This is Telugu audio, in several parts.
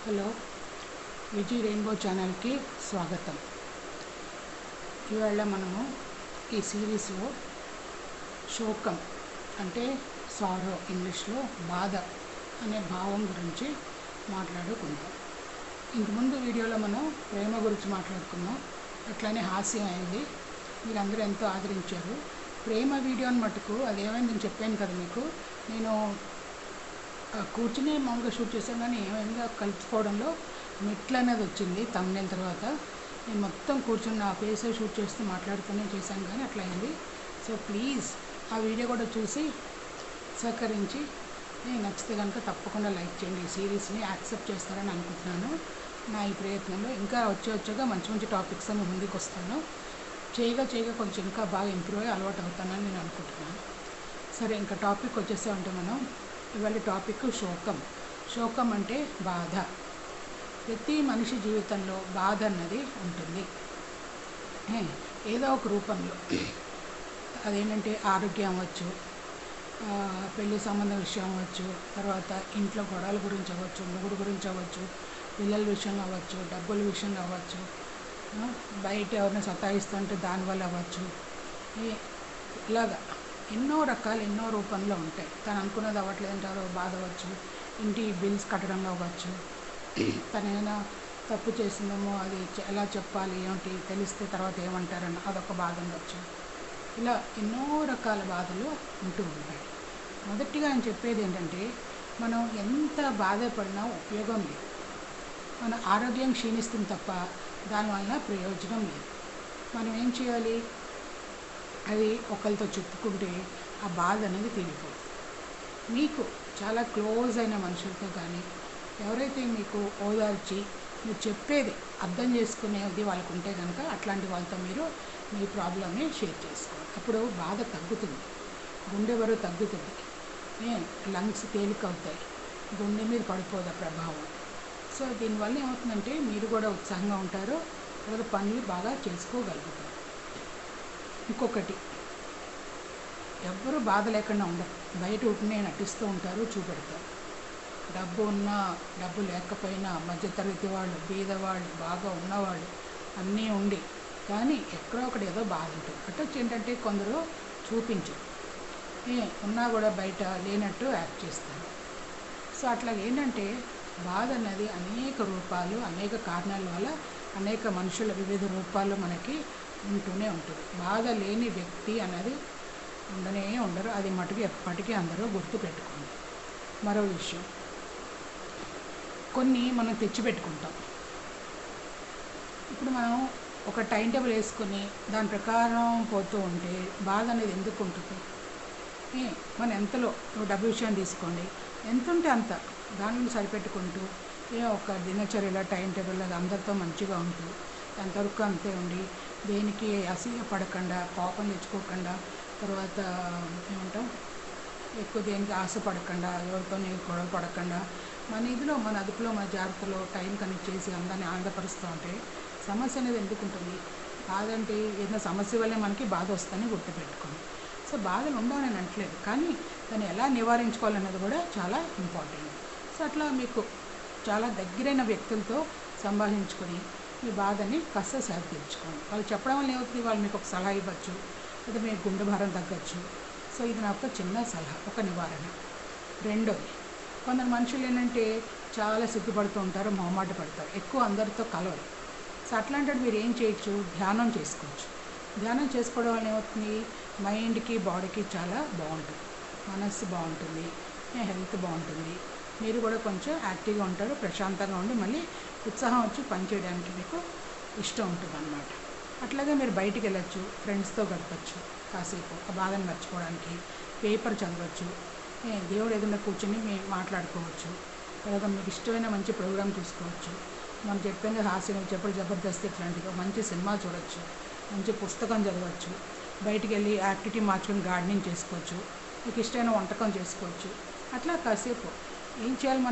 హలో, విజీ రెయిన్బో ఛానల్కి స్వాగతం. ఇవాళ మనము ఈ సిరీస్లో శోకం అంటే సారో, ఇంగ్లీష్లో బాధ అనే భావం గురించి మాట్లాడుకుందాం. ఇంతకుముందు వీడియోలో మనం ప్రేమ గురించి మాట్లాడుకున్నాం, అట్లానే హాస్యం అయింది. మీరందరూ ఎంతో ఆదరించారు. ప్రేమ వీడియోని మటుకు అదేమైంది నేను చెప్పాను కదా మీకు. నేను కూర్చుని మామూలుగా షూట్ చేశాను, కానీ ఏమైందో కలుపుకోవడంలో మెట్లు అనేది వచ్చింది థంబ్నెయిల్ తర్వాత. నేను మొత్తం కూర్చుని నా ఫేసే షూట్ చేస్తూ మాట్లాడుతూనే చేశాను, కానీ అట్లా అయింది. సో ప్లీజ్ ఆ వీడియో కూడా చూసి సహకరించి నచ్చితే కనుక తప్పకుండా లైక్ చేయండి. ఈ సిరీస్ని యాక్సెప్ట్ చేస్తారని అనుకుంటున్నాను. నా ఈ ప్రయత్నంలో ఇంకా వచ్చాక మంచి మంచి టాపిక్స్ అని ముందుకు వస్తాను. చేయగా కొంచెం ఇంకా బాగా ఇంప్రూవ్ అయ్యి అలవాటు అవుతానని నేను అనుకుంటున్నాను. సరే, ఇంకా టాపిక్ వచ్చేసామంటే మనం ఇవాళ టాపిక్ శోకం అంటే బాధ. ప్రతి మనిషి జీవితంలో బాధ అన్నది ఉంటుంది, ఏదో ఒక రూపంలో. అదేంటంటే ఆరోగ్యం అవ్వచ్చు, పెళ్లి సంబంధం విషయం అవ్వచ్చు, తర్వాత ఇంట్లో గొడవల గురించి అవ్వచ్చు, మొగుడు గురించి అవ్వచ్చు, పిల్లల విషయంలో అవ్వచ్చు, డబ్బుల విషయంలో అవ్వచ్చు, బయట ఎవరిని సతాయిస్తుంటే దానివల్ల అవ్వచ్చు. ఇలాగా ఎన్నో రకాలు ఎన్నో రూపంలో ఉంటాయి. తను అనుకున్నది అవ్వట్లేదంటే అదో బాధ అవ్వచ్చు, ఇంటి బిల్స్ కట్టడంలో అవ్వచ్చు, తను ఏమైనా తప్పు చేసిందేమో అది ఎలా చెప్పాలి ఏమిటి తెలిస్తే తర్వాత ఏమంటారని అదొక బాధ ఉండొచ్చు. ఇలా ఎన్నో రకాల బాధలు ఉంటూ ఉంటాయి. మొదటిగా ఆయన చెప్పేది ఏంటంటే, మనం ఎంత బాధపడినా ఉపయోగం లేదు. మన ఆరోగ్యం క్షీణిస్తుంది తప్ప దానివల్ల ప్రయోజనం లేదు. మనం ఏం చేయాలి? అది ఒకరితో చెప్పుకుంటే ఆ బాధ అనేది తీరిపోతుంది. మీకు చాలా క్లోజ్ అయిన మనుషులతో కానీ, ఎవరైతే మీకు ఓదార్చి మీరు చెప్పేది అర్థం చేసుకునేది వాళ్ళకు ఉంటే కనుక అట్లాంటి వాళ్ళతో మీరు మీ ప్రాబ్లమ్ని షేర్ చేసుకోవాలి. అప్పుడు బాధ తగ్గుతుంది, గుండె బరువు తగ్గుతుంది, లంగ్స్ తేలిక అవుతాయి, గుండె మీద పడిపోదు ఆ ప్రభావం. సో దీనివల్ల ఏమవుతుందంటే మీరు కూడా ఉత్సాహంగా ఉంటారు, తర్వాత పనులు బాగా చేసుకోగలుగుతారు. ఇంకొకటి, ఎవ్వరూ బాధ లేకుండా ఉండరు. బయట ఉంటూనే నటిస్తూ ఉంటారు, చూపెడతారు. డబ్బు ఉన్నా డబ్బు లేకపోయినా, మధ్యతరగతి వాళ్ళు, బీదవాళ్ళు, బాగా ఉన్నవాళ్ళు అన్నీ ఉండి కానీ ఎక్కడో ఒకటి ఏదో బాధ ఉంటుంది. అటొచ్చి ఏంటంటే కొందరు చూపించరు, ఉన్నా కూడా బయట లేనట్టు యాక్ట్ చేస్తారు. సో అట్లా ఏంటంటే బాధ అన్నది అనేక రూపాలు, అనేక కారణాల వల్ల అనేక మనుషుల వివిధ రూపాల్లో మనకి ఉంటూనే ఉంటుంది. బాధ లేని వ్యక్తి అన్నది ఉండరు. అది మటుకు ఎప్పటికీ అందరూ గుర్తుపెట్టుకోండి. మరో విషయం, కొన్ని మనం తెచ్చిపెట్టుకుంటాం. ఇప్పుడు మనం ఒక టైం టేబుల్ వేసుకొని దాని ప్రకారం పోతూ ఉంటే బాధ అనేది ఎందుకు ఉంటుంది? మన ఎంతలో డబ్బు విషయం తీసుకోండి, ఎంత ఉంటే అంత దానిని సరిపెట్టుకుంటూ ఒక దినచర్యలో టైం టేబుల్లో అందరితో మంచిగా ఉంటూ ఎంతవరకు అంతే ఉండి, దేనికి అసూయ పడకుండా, కోపం తెచ్చుకోకుండా, తర్వాత ఏమంటాం ఎక్కువ దేనికి ఆశపడకుండా, ఎవరితో గొడవ పడకుండా, మన ఇదిలో మన అదుపులో మన జాగ్రత్తలో టైం కనెక్ట్ చేసి అందరినీ ఆనందపరుస్తూ ఉంటే సమస్య అనేది ఎందుకు ఉంటుంది? బాధ అంటే ఏదైనా సమస్య వల్లే మనకి బాధ వస్తుందని గుర్తుపెట్టుకోండి. సో బాధలు ఉండవని నేను అనట్లేదు, కానీ దాన్ని ఎలా నివారించుకోవాలన్నది కూడా చాలా ఇంపార్టెంట్. సో అట్లా మీకు చాలా దగ్గరైన వ్యక్తులతో సంభాషించుకొని మీ బాధని కాస్త సరితీర్చుకోండి. వాళ్ళు చెప్పడం వల్ల ఏమవుతుంది? వాళ్ళు మీకు ఒక సలహా ఇవ్వచ్చు, లేదా మీ గుండె భారం తగ్గచ్చు. సో ఇది నాకు చిన్న సలహా, ఒక నివారణ. రెండోది, కొందరు మనుషులు ఏంటంటే చాలా సిగ్గుపడుతూ ఉంటారు, మొహమాట పడతారు, ఎక్కువ అందరితో కలవరు. సో అట్లాంటి మీరు ఏం చేయొచ్చు? ధ్యానం చేసుకోవచ్చు. ధ్యానం చేసుకోవడం వల్ల ఏమవుతుంది? మైండ్కి బాడీకి చాలా బాగుంటుంది, మనస్సు బాగుంటుంది, హెల్త్ బాగుంటుంది, మీరు కూడా కొంచెం యాక్టివ్గా ఉంటారు, ప్రశాంతంగా ఉండి మళ్ళీ ఉత్సాహం వచ్చి పనిచేయడానికి మీకు ఇష్టం ఉంటుంది అన్నమాట. అట్లాగే మీరు బయటికి వెళ్ళచ్చు, ఫ్రెండ్స్తో గడపచ్చు, కాసేపు ఆ బాధను మర్చిపోవడానికి పేపర్ చదవచ్చు, దేవుడు ఏదైనా కూర్చొని మీరు మాట్లాడుకోవచ్చు, లేదా మీకు ఇష్టమైన మంచి ప్రోగ్రామ్ చూసుకోవచ్చు. మనం చెప్పింది హాస్యం చెప్పడం జబర్దస్త్ ఇట్లాంటివి మంచి సినిమా చూడవచ్చు, మంచి పుస్తకం చదవచ్చు, బయటికి వెళ్ళి యాక్టివిటీ మార్చుకొని గార్డెనింగ్ చేసుకోవచ్చు, మీకు ఇష్టమైన వంటకం చేసుకోవచ్చు. అట్లా కాసేపు ఏం చేయాలి?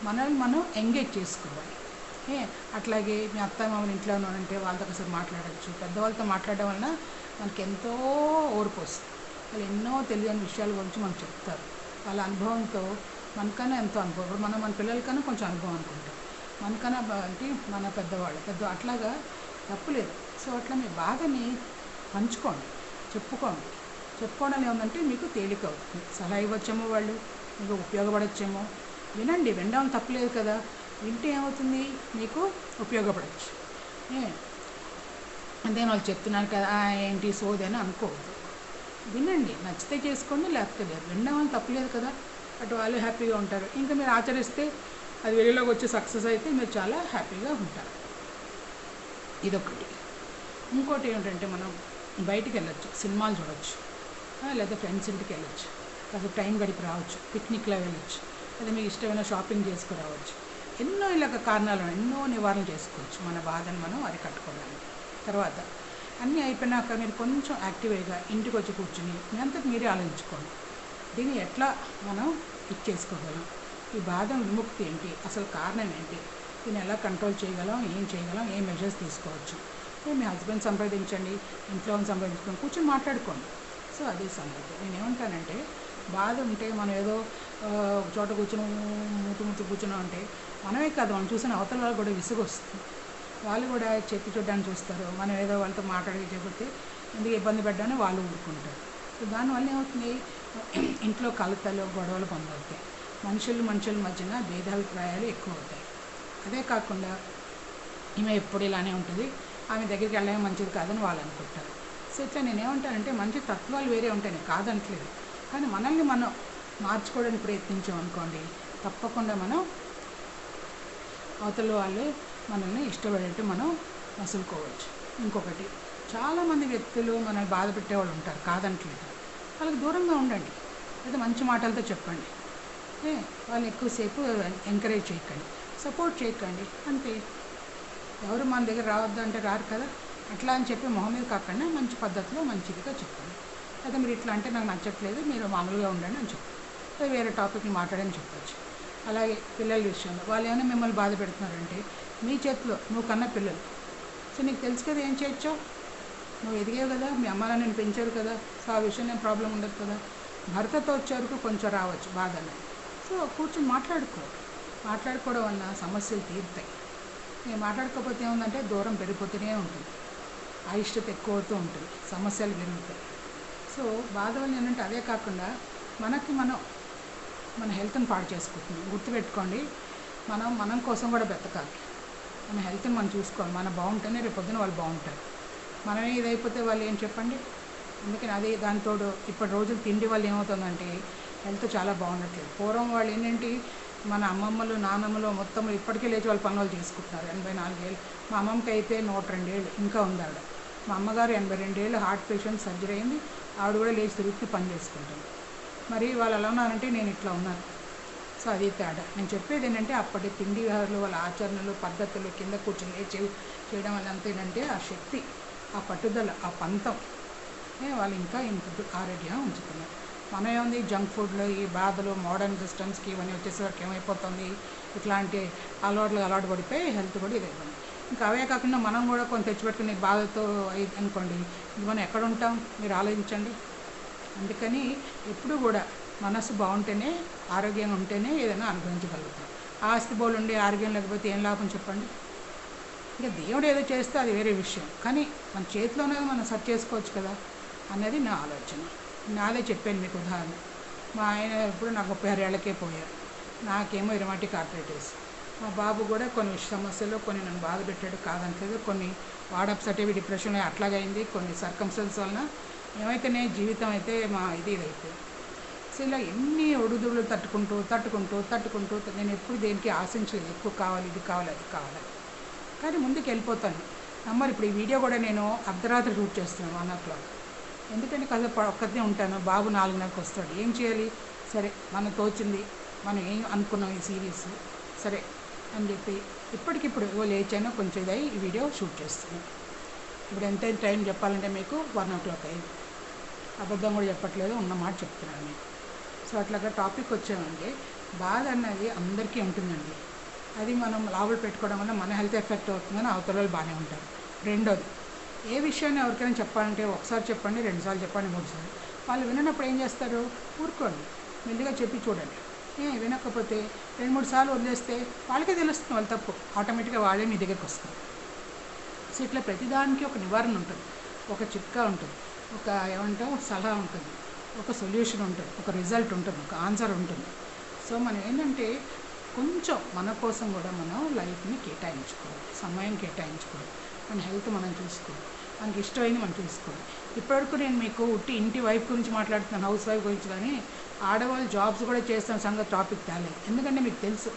మనల్ని మనం ఎంగేజ్ చేసుకోవాలి. అట్లాగే మీ అత్తమామల ఇంట్లో ఉన్నారంటే వాళ్ళతో ఒకసారి మాట్లాడచ్చు. పెద్దవాళ్ళతో మాట్లాడడం వలన మనకి ఎంతో ఓర్పు వస్తుంది. వాళ్ళు ఎన్నో తెలియని విషయాల గురించి మనకు చెప్తారు. వాళ్ళ అనుభవంతో మనకన్నా ఎంతో అనుభవం. ఇప్పుడు మనం మన పిల్లలకన్నా కొంచెం అనుభవం అనుకుంటాం, మనకన్నా అంటే మన పెద్ద అట్లాగా తప్పులేదు. సో అట్లా మీ బాధని పంచుకోండి, చెప్పుకోండి. చెప్పుకోవడం ఏముందంటే మీకు తేలిక అవుతుంది. సలహా ఇవ్వచ్చేమో, వాళ్ళు మీకు ఉపయోగపడచ్చేమో. వినండి, వినడం తప్పులేదు కదా. వింటే ఏమవుతుంది, మీకు ఉపయోగపడవచ్చు. అంతే వాళ్ళు చెప్తున్నారు కదా ఏంటి సోది అని అనుకోవద్దు. వినండి, నచ్చితే చేసుకోండి, లేకపోతే లేదు. వినడం వల్ల తప్పులేదు కదా. అటు వాళ్ళు హ్యాపీగా ఉంటారు, ఇంకా మీరు ఆచరిస్తే అది వెలుగులోకి వచ్చి సక్సెస్ అయితే మీరు చాలా హ్యాపీగా ఉంటారు. ఇదొకటి. ఇంకోటి ఏంటంటే మనం బయటికి వెళ్ళొచ్చు, సినిమాలు చూడవచ్చు, లేదా ఫ్రెండ్స్ ఇంటికి వెళ్ళొచ్చు, కాసేపు టైం గడిపి రావచ్చు, పిక్నిక్లో వెళ్ళొచ్చు, లేదా మీకు ఇష్టమైన షాపింగ్ చేసుకురావచ్చు. ఎన్నో ఇలాగ కారణాలు, ఎన్నో నివారణ చేసుకోవచ్చు మన బాధను మనం అరికట్టుకోవడానికి. తర్వాత అన్నీ అయిపోయినాక మీరు కొంచెం యాక్టివ్ అయ్యగా ఇంటికి వచ్చి కూర్చుని మీ అంతకు మీరే ఆలోచించుకోండి, దీన్ని ఎట్లా మనం ఇచ్చేసుకోగలం, ఈ బాధ విముక్తి ఏంటి, అసలు కారణం ఏంటి, దీన్ని ఎలా కంట్రోల్ చేయగలం, ఏం మెజర్స్ తీసుకోవచ్చు. మీ హస్బెండ్ సంప్రదించండి, ఇంట్లో సంప్రదించుకొని కూర్చొని మాట్లాడుకోండి. సో అదే సంగతి. నేనేమంటానంటే బాధ ఉంటే మనం ఏదో ఒక చోట కూర్చొని ముట్టు కూర్చుని ఉంటే మనమే కాదు, మనం చూసిన అవతల వాళ్ళు కూడా విసుగు వస్తుంది. వాళ్ళు కూడా చెప్పి చూడడానికి చూస్తారు, మనం ఏదో వాళ్ళతో మాట్లాడి చెబితే ఎందుకు ఇబ్బంది పడ్డానో వాళ్ళు ఊరుకుంటారు. సో దానివల్ల ఏమవుతుంది, ఇంట్లో కలతలు, గొడవలు పొందవుతాయి. మనుషుల మధ్యన భేదాభిప్రాయాలు ఎక్కువ అవుతాయి. అదే కాకుండా ఈమె ఎప్పుడు ఇలానే ఉంటుంది, ఆమె దగ్గరికి వెళ్ళడమే మంచిది కాదని వాళ్ళు అనుకుంటారు. సో ఇట్లా నేనేమంటానంటే మంచి తత్వాలు వేరే ఉంటాయి, నేను కాదనట్లేదు, కానీ మనల్ని మనం మార్చుకోవడానికి ప్రయత్నించాం అనుకోండి, తప్పకుండా మనం అవతల వాళ్ళు మనల్ని ఇష్టపడేట్టు మనం మసులుకోవచ్చు. ఇంకొకటి, చాలామంది వ్యక్తులు మనల్ని బాధ పెట్టేవాళ్ళు ఉంటారు, కాదనట్లేదు, వాళ్ళకి దూరంగా ఉండండి, లేదా మంచి మాటలతో చెప్పండి. వాళ్ళు ఎక్కువసేపు ఎంకరేజ్ చేయకండి, సపోర్ట్ చేయకండి, అంతే. ఎవరు మన దగ్గర రావద్దు అంటే రారు కదా. అట్లా అని చెప్పి మొహం మీద కాకుండా మంచి పద్ధతిలో మంచిదిగా చెప్పండి. లేదా మీరు ఇట్లా అంటే నాకు నచ్చట్లేదు, మీరు మామూలుగా ఉండండి అని చెప్పండి, వేరే టాపిక్ని మాట్లాడని చెప్పచ్చు. అలాగే పిల్లల విషయంలో వాళ్ళు ఏమైనా మిమ్మల్ని బాధ పెడుతున్నారంటే మీ చేతిలో, నువ్వు కన్నా పిల్లలు, సో నీకు తెలుసు కదా ఏం చేయొచ్చో, నువ్వు ఎదిగావు కదా, మీ అమ్మ నేను పెంచారు కదా, సో ఆ విషయం నేను ప్రాబ్లం ఉండదు కదా. భర్తతో వచ్చే వరకు కొంచెం రావచ్చు బాధ అనేది. సో కూర్చొని మాట్లాడుకోవడం వల్ల సమస్యలు తీరుతాయి. నేను మాట్లాడుకోకపోతే ఏముందంటే దూరం పెరిగిపోతూనే ఉంటుంది, అయిష్టత ఎక్కువ అవుతూ ఉంటుంది, సమస్యలు పెరుగుతాయి. సో బాధ వల్ల ఏంటంటే అదే కాకుండా మనం మన హెల్త్ని పాడు చేసుకుంటున్నాం. గుర్తుపెట్టుకోండి, మనం కోసం కూడా బ్రతకాలి, మన హెల్త్ని మనం చూసుకోవాలి. మనం బాగుంటేనే రేపు పొద్దున వాళ్ళు బాగుంటారు. మనమే ఇదైపోతే వాళ్ళు ఏం చెప్పండి. అందుకని అదే దానితోడు ఇప్పటి రోజులు తిండి వల్ల ఏమవుతుందంటే హెల్త్ చాలా బాగుండట్లేదు. పూర్వం వాళ్ళు ఏంటంటే మన అమ్మమ్మలు నాన్నమ్మలు మొత్తం ఇప్పటికే లేచి వాళ్ళు పనులు చేసుకుంటున్నారు. 84 ఏళ్ళు, మా అమ్మమ్మకి అయితే 102 ఏళ్ళు ఇంకా ఉంది ఆవిడ. మా అమ్మగారు 82 ఏళ్ళు హార్ట్ పేషెంట్, సర్జరీ అయింది, ఆవిడ కూడా లేచి తిరుగుతూ పని చేసుకుంటుంది. మరి వాళ్ళు ఎలా ఉన్నారంటే నేను ఇట్లా ఉన్నాను. సో అది తేడా. నేను చెప్పేది ఏంటంటే అప్పటి తిండి వ్యవహారాలు, వాళ్ళ ఆచరణలు, పద్ధతులు, కింద కూర్చొని లేచి చేయడం వల్ల అంతా ఏంటంటే ఆ శక్తి, ఆ పట్టుదల, ఆ పంతం వాళ్ళు ఇంకా ఇంత ఆరోగ్యంగా ఉంచుతున్నారు. మనం ఏముంది జంక్ ఫుడ్లు, ఈ బాధలు, మోడర్న్ సిస్టమ్స్కి ఇవన్నీ వచ్చేసరికి ఏమైపోతుంది, ఇట్లాంటి అలవాటు పడిపోయి హెల్త్ కూడా ఇదైపోయింది. ఇంకా అవే కాకుండా మనం కూడా కొంత తెచ్చిపెట్టుకుని బాధతో అయింది అనుకోండి, మనం ఎక్కడ ఉంటాం మీరు ఆలోచించండి. అందుకని ఎప్పుడు కూడా మనసు బాగుంటేనే, ఆరోగ్యంగా ఉంటేనే ఏదైనా అనుభవించగలుగుతాం. ఆస్తి బోలు ఉండి ఆరోగ్యం లేకపోతే ఏం లాభం చెప్పండి. ఇంకా దేవుడు ఏదో చేస్తే అది వేరే విషయం, కానీ మన చేతిలోనే మనం సెర్చ్ చేసుకోవచ్చు కదా అన్నది నా ఆలోచన. నాదే చెప్పాను మీకు ఉదాహరణ. మా ఆయన ఇప్పుడు నాకు 36 ఏళ్ళకే పోయారు, నాకేమో రిమాటిక్ ఆర్థరైటిస్. మా బాబు కూడా కొన్ని సమస్యలు కొన్ని నన్ను బాధ పెట్టాడు, కాదంటలేదు, కొన్ని వాడు అప్సెట్ అయ్యి డిప్రెషన్లో అట్లాగైంది, కొన్ని సర్కమ్స్టెన్స్ వలన ఏమైతేనే జీవితం అయితే మా ఇది అయిపోయింది. సో ఇలా ఎన్ని ఒడుదుడులు తట్టుకుంటూ నేను ఎప్పుడు దేనికి ఆశించలేదు, ఎక్కువ కావాలి, ఇది కావాలి, అది కావాలి, కానీ ముందుకు వెళ్ళిపోతాను. నమ్మరు, ఇప్పుడు ఈ వీడియో కూడా నేను అర్ధరాత్రి షూట్ చేస్తున్నాను 1 o'clock. ఎందుకంటే కాసేపు ఒక్కదే ఉంటాను, బాబు 4:30కి వస్తాడు, ఏం చేయాలి, సరే మనం తోచింది, మనం ఏం అనుకున్నాం ఈ సిరీస్ సరే అని చెప్పి ఇప్పటికిప్పుడు లేచాను, కొంచెం ఇదై ఈ వీడియో షూట్ చేస్తున్నాను. ఇప్పుడు ఎంత టైం చెప్పాలంటే మీకు 1 o'clock అయింది, అబద్ధం కూడా చెప్పట్లేదు, ఉన్నమాట చెప్తున్నాను మీకు. సో అట్లాగా టాపిక్ వచ్చామంటే బాధ అన్నది అందరికీ ఉంటుందండి. అది మనం లాభాలు పెట్టుకోవడం వల్ల మన హెల్త్ ఎఫెక్ట్ అవుతుందని అవతల వాళ్ళు బాగానే ఉంటారు. రెండోది, ఏ విషయాన్ని ఎవరికైనా చెప్పాలంటే ఒకసారి చెప్పండి, 2 సార్లు చెప్పండి, 3 సార్లు. వాళ్ళు విన్నప్పుడు ఏం చేస్తారు, ఊరుకోండి, మెల్లిగా చెప్పి చూడండి. వినకపోతే 2-3 సార్లు వదిలేస్తే వాళ్ళకే తెలుస్తుంది వాళ్ళ తప్పు, ఆటోమేటిక్గా వాళ్ళే మీ దగ్గరికి వస్తారు. సో ఇట్లా ప్రతిదానికి ఒక నివారణ ఉంటుంది, ఒక చిట్కా ఉంటుంది, ఒక ఏమంటాం సలహా ఉంటుంది, ఒక సొల్యూషన్ ఉంటుంది, ఒక రిజల్ట్ ఉంటుంది, ఒక ఆన్సర్ ఉంటుంది. సో మనం ఏంటంటే కొంచెం మన కోసం కూడా మనం లైఫ్ని కేటాయించుకోవాలి, సమయం కేటాయించుకోవాలి, మన హెల్త్ మనం చూసుకోవాలి, మనకి ఇష్టమైంది మనం చూసుకోవాలి. ఇప్పటివరకు నేను మీకు ఇంటి వైఫ్ గురించి మాట్లాడుతున్నాను, హౌస్ వైఫ్ గురించి, కానీ ఆడవాళ్ళు జాబ్స్ కూడా చేస్తున్న సంగతి టాపిక్ తేలేదు. ఎందుకంటే మీకు తెలుసు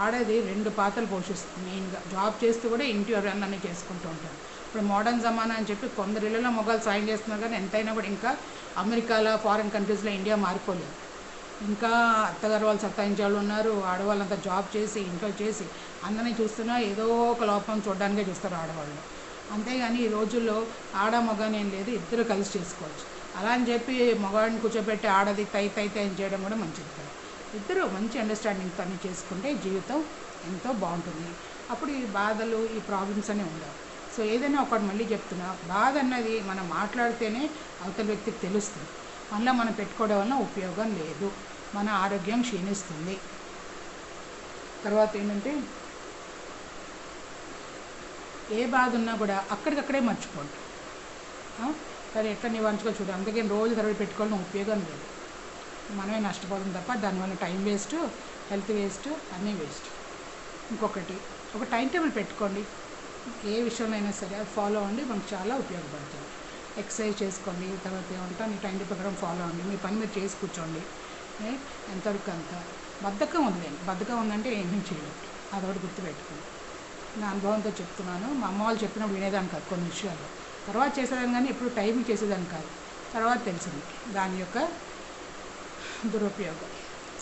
ఆడది 2 పాత్రలు పోషిస్తుంది మెయిన్గా. జాబ్ చేస్తూ కూడా ఇంటి అన్నీ చేసుకుంటూ ఉంటారు. ఇప్పుడు మోడర్న్ జమానా అని చెప్పి కొందరు ఇళ్ళలో మొగాలు సాయం చేస్తున్నారు, కానీ ఎంతైనా కూడా ఇంకా అమెరికాలో ఫారిన్ కంట్రీస్లో ఇండియా మారిపోలేదు. ఇంకా అత్తగారు వాళ్ళు సత్తాయించే వాళ్ళు ఉన్నారు, ఆడవాళ్ళంతా జాబ్ చేసి ఇంట్లో చేసి అందరినీ చూస్తున్నా ఏదో ఒక లోపం చూడడానికే చూస్తారు ఆడవాళ్ళు. అంతేగాని ఈ రోజుల్లో ఆడ మగని ఏం లేదు, ఇద్దరు కలిసి చేసుకోవచ్చు. అలా అని చెప్పి మగవాడిని కూర్చోబెట్టి ఆడది తై అని చేయడం కూడా మంచిది కదా. ఇద్దరు మంచి అండర్స్టాండింగ్ పని చేసుకుంటే జీవితం ఎంతో బాగుంటుంది. అప్పుడు ఈ బాధలు ఈ ప్రాబ్లమ్స్ అనేవి ఉండవు. సో ఏదైనా ఒకటి మళ్ళీ చెప్తున్నా, బాధ అన్నది మనం మాట్లాడితేనే అవతల వ్యక్తికి తెలుస్తుంది. మళ్ళీ మనం పెట్టుకోవడం వల్ల ఉపయోగం లేదు, మన ఆరోగ్యం క్షీణిస్తుంది. తర్వాత ఏంటంటే ఏ బాధ ఉన్నా కూడా అక్కడికక్కడే మర్చిపోండి. సరే ఎట్లా నివారించుకో చూడు, అందుకే రోజు తరబడి పెట్టుకోవాలని ఉపయోగం లేదు, మనమే నష్టపోతాం తప్ప. దానివల్ల టైం వేస్ట్, హెల్త్ వేస్ట్, అన్నీ వేస్ట్. ఇంకొకటి, ఒక టైం టేబుల్ పెట్టుకోండి, ఏ విషయంలో అయినా సరే అది ఫాలో అవ్వండి, మనకు చాలా ఉపయోగపడుతుంది. ఎక్సర్సైజ్ చేసుకోండి, తర్వాత ఏమంటా మీ టైం టేబుల్ ప్రకారం ఫాలో అవ్వండి, మీ పని మీరు చేసి కూర్చోండి. ఎంతవరకు అంత బద్ధకం వదిలేండి, బద్ధకం ఉందంటే ఏమీ చేయలేదు, అదొకటి గుర్తుపెట్టుకోండి. నా అనుభవంతో చెప్తున్నాను, మా అమ్మ వాళ్ళు చెప్పినప్పుడు వినేదాన్ని కాదు కొన్ని విషయాలు, తర్వాత చేసేదాన్ని, కానీ ఎప్పుడు టైంకి చేసేదాన్ని కాదు. తర్వాత తెలిసింది దాని యొక్క దురుపయోగం.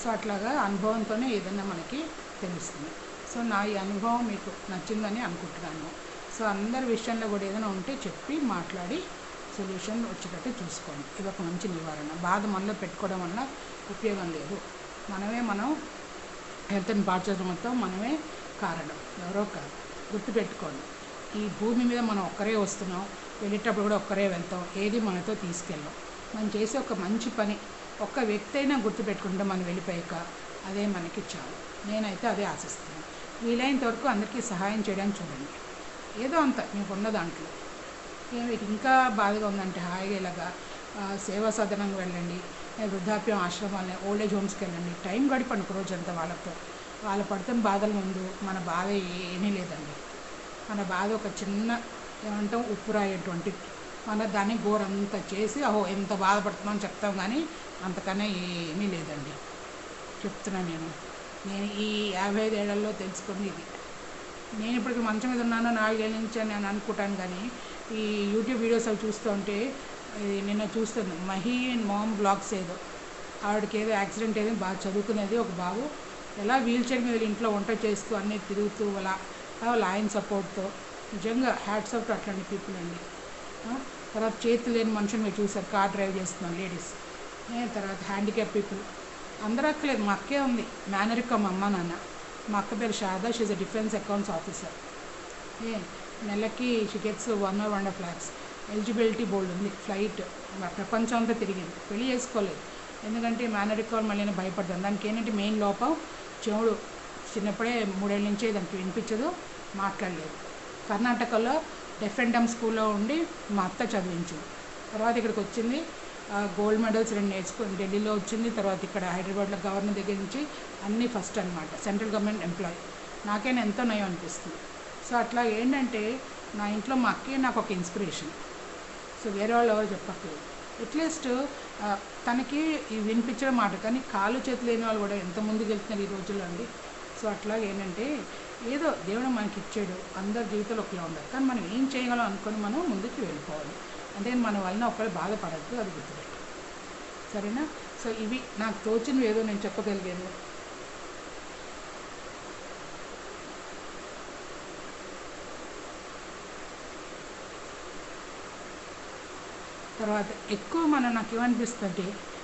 సో అట్లాగా అనుభవంతోనే ఏదైనా మనకి తెలుస్తుంది. సో నా ఈ అనుభవం మీకు నచ్చిందని అనుకుంటున్నాను. సో అందరి విషయంలో కూడా ఏదైనా ఉంటే చెప్పి మాట్లాడి సొల్యూషన్ వచ్చేటట్టు చూసుకోండి. ఇది ఒక మంచి నివారణ. బాధ మనలో పెట్టుకోవడం వల్ల ఉపయోగం లేదు. మనం హెల్త్ని పాడు చేయడం మొత్తం మనమే కారణం, ఎవరో కాదు. గుర్తుపెట్టుకోండి, ఈ భూమి మీద మనం ఒక్కరే వస్తున్నాం, వెళ్ళేటప్పుడు కూడా ఒక్కరే వెళ్తాం, ఏది మనతో తీసుకెళ్ళాం. మనం చేసే ఒక మంచి పని ఒక్క వ్యక్తి అయినా గుర్తుపెట్టుకుంటే మనం వెళ్ళిపోయాక అదే మనకి చాలు. నేనైతే అదే ఆశిస్తున్నాను. వీలైనంత వరకు అందరికీ సహాయం చేయడానికి చూడండి, ఏదో అంత మీకున్న దాంట్లో. మీకు ఇంకా బాధగా ఉందంటే హాయిగా ఇలాగా సేవా సాధనంగా వెళ్ళండి, వృద్ధాప్యం ఆశ్రమాలని, ఓల్డ్ ఏజ్ హోమ్స్కి వెళ్ళండి, టైం గడిపండి ఒక రోజంతా వాళ్ళతో. వాళ్ళు పడుతున్న బాధల ముందు మన బాధ ఏమీ లేదండి. మన బాధ ఒక చిన్న ఏమంటాం ఉప్పురాయేటువంటిది. మన దాన్ని గోరంతా చేసి అహో ఎంత బాధపడుతున్నాం అని చెప్తాం, కానీ అంతకన్నా ఏమీ లేదండి. చెప్తున్నా నేను ఈ 55 ఏళ్లలో తెలుసుకుంది ఇది. నేను ఇప్పటికి మంచం మీద ఉన్నాను 4 ఏళ్ళ నుంచి అని నేను అనుకుంటాను, కానీ ఈ యూట్యూబ్ వీడియోస్ అవి చూస్తూ ఉంటే నిన్న చూస్తుంది మహీ మామ్ బ్లాగ్స్ ఏదో, ఆవిడకి ఏదో యాక్సిడెంట్ ఏదో, బాగా చదువుకునేది ఒక బాబు ఎలా వీల్ చైర్ మీద ఇంట్లో వంట చేస్తూ అన్నీ తిరుగుతూ వాళ్ళ ఆయన సపోర్ట్తో, నిజంగా హ్యాట్స్ ఆఫ్ టు అట్లాంటి పీపుల్ అండి. తర్వాత చేతులు లేని మనుషులు మీరు చూసారు, కార్ డ్రైవ్ చేస్తున్నాను లేడీస్. తర్వాత హ్యాండిక్యాప్ పీపుల్ అందరూ అక్కలేదు, మా అక్కే ఉంది మేనరికం అమ్మ నాన్న. మా అక్క పేరు Sharada, she a defence accounts officer. నెలకి she gets 1 or 1.5 lakhs. Eligibility board ఉంది, ఫ్లైట్ ప్రపంచం అంతా తిరిగింది, పెళ్లి చేసుకోలేదు. ఎందుకంటే మేనరికం మళ్ళీ భయపడతాను. దానికి ఏంటంటే మెయిన్ లోపం చెవుడు, చిన్నప్పుడే 3 ఏళ్ళ నుంచే దానికి వినిపించదు, మాట్లాడలేదు. కర్ణాటకలో డెఫ్ అండ్ డమ్ స్కూల్లో ఉండి మా అత్త చదివించింది. తర్వాత ఇక్కడికి వచ్చింది, గోల్డ్ మెడల్స్ 2 నేర్చుకుని ఢిల్లీలో వచ్చింది. తర్వాత ఇక్కడ హైదరాబాద్లో గవర్నర్ దగ్గర నుంచి అన్నీ ఫస్ట్ అనమాట, సెంట్రల్ గవర్నమెంట్ ఎంప్లాయీ. నాకైనా ఎంతో నయం అనిపిస్తుంది. సో అట్లా ఏంటంటే నా ఇంట్లో మా అక్కే నాకు ఒక ఇన్స్పిరేషన్. సో వేరే వాళ్ళు ఎవరు చెప్పట్లేదు. అట్లీస్ట్ తనకి వినిపించడం మాట, కానీ కాళ్ళు చేతులు లేని వాళ్ళు కూడా ఎంత ముందుకు వెళ్తున్నారు ఈ రోజుల్లో అండి. సో అట్లా ఏంటంటే ఏదో దేవుడు మనకి ఇచ్చాడు, అందరి జీవితంలో ఒకలా ఉండదు, కానీ మనం ఏం చేయగలం అనుకొని మనం ముందుకు వెళ్ళిపోవాలి. అంటే మన వలన ఒకళ్ళు బాధపడద్దు, అది గుర్తుపెట్టు, సరేనా? సో ఇవి నాకు తోచినవి ఏదో నేను చెప్పగలిగాను. తర్వాత ఎక్కువ నాకు ఏమనిపిస్తుంది అంటే